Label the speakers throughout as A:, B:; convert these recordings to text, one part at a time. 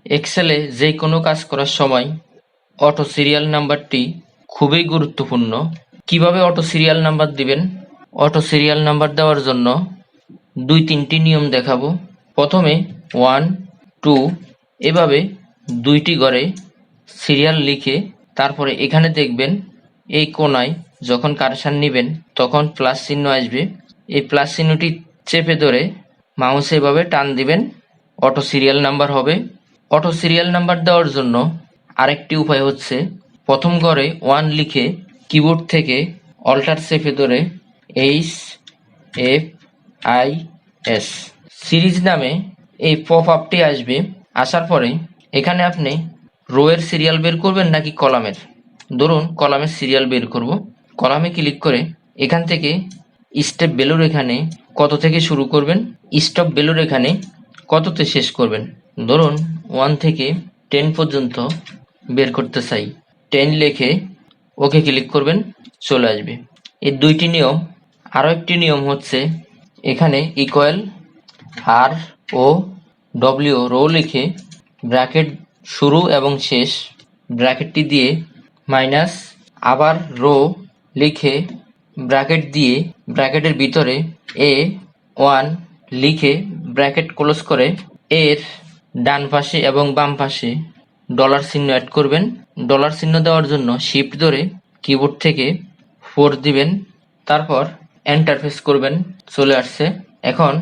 A: এক্সেলে যে কোনো কাজ করার সময় অটো সিরিয়াল নাম্বারটি খুবই গুরুত্বপূর্ণ। কিভাবে অটো সিরিয়াল নাম্বার দিবেন? অটো সিরিয়াল নাম্বার দেওয়ার জন্য 2-3টি নিয়ম দেখাবো। প্রথমে 1, 2 এভাবে 2টি ঘরে সিরিয়াল লিখে তারপরে এখানে দেখবেন এই কোণায় যখন কারেকশন নেবেন তখন প্লাস চিহ্ন আসবে। এই প্লাস চিহ্নটি চেপে ধরে মাউসে এভাবে টান দিবেন, অটো সিরিয়াল নাম্বার হবে। অটো সিরিয়াল নাম্বার দেওয়ার জন্য আরেকটি উপায় হচ্ছে প্রথম ঘরে 1 লিখে কিবোর্ড থেকে অল্টার চেপে ধরে HFIS সিরিজ নামে এই পপ আপটি আসবে। আসার পরে এখানে আপনি রো এর সিরিয়াল বের করবেন নাকি কলামের। ধরুন কলামের সিরিয়াল বের করব। কলামে ক্লিক করে এখান থেকে স্টেপ ভ্যালুর এখানে কত থেকে শুরু করবেন, স্টপ ভ্যালুর এখানে কততে শেষ করবেন। ধরুন 1 থেকে 10 পর্যন্ত বের করতে চাই, 10 লিখে ওকে ক্লিক করবেন, চলে আসবে। এই 2টি নিয়ম। আরও একটি নিয়ম হচ্ছে এখানে ইকুয়াল ROW রো লিখে ব্র্যাকেট শুরু এবং শেষ ব্র্যাকেটটি দিয়ে মাইনাস আবার রো লিখে ব্র্যাকেট দিয়ে ব্র্যাকেটের ভিতরে A1 লিখে ব্র্যাকেট ক্লোজ করে এর ডান পাশে এবং বাম পাশে ডলার চিহ্ন অ্যাড করবেন। ডলার চিহ্ন দেওয়ার জন্য শিফট ধরে কিবোর্ড থেকে 4 দিবেন, তারপর এন্টার প্রেস করবেন, চলে আসছে। এখন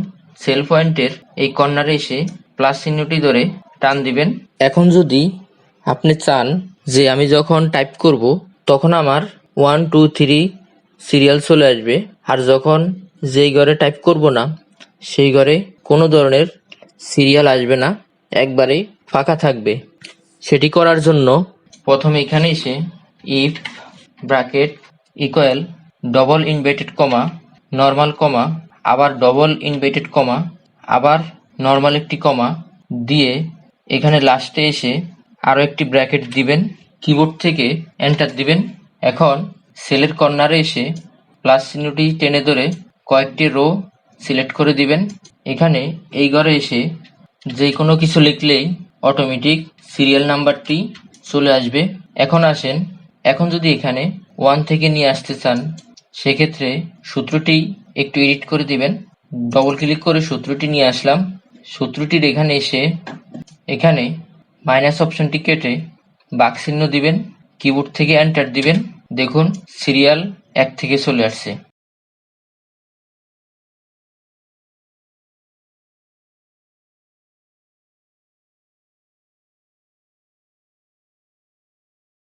A: সেল পয়েন্টের এই কর্নারে এসে প্লাস চিহ্নটি ধরে টান দিবেন। এখন যদি আপনি চান যে আমি যখন টাইপ করব তখন আমার 1, 2, 3 সিরিয়াল চলে আসবে, আর যখন যেই ঘরে টাইপ করব না সেই ঘরে কোনো ধরনের সিরিয়াল আসবে না, একবারেই ফাঁকা থাকবে। সেটি করার জন্য প্রথমে এখানে এসে if bracket equal double inverted comma normal comma আবার ডবল ইনভার্টেড কমা আবার নর্মাল একটি কমা দিয়ে এখানে লাস্টে এসে আরও একটি ব্র্যাকেট দিবেন, কিবোর্ড থেকে এন্টার দিবেন। এখন সেলের কর্নারে এসে প্লাস চিহ্নটি টেনে ধরে কয়েকটি রো সিলেক্ট করে দিবেন। এখানে এই ঘরে এসে যে কোনো কিছু লিখলেই অটোমেটিক সিরিয়াল নাম্বারটি চলে আসবে। এখন আসেন, এখন যদি এখানে 1 থেকে নিয়ে আসতে চান সেক্ষেত্রে সূত্রটি একটু এডিট করে দিবেন। ডবল ক্লিক করে সূত্রটি নিয়ে আসলাম। সূত্রটির এখানে এসে এখানে মাইনাস অপশনটি কেটে বাক্স চিহ্ন দিবেন, কিবোর্ড থেকে এন্টার দিবেন। দেখুন সিরিয়াল 1 থেকে চলে আসছে।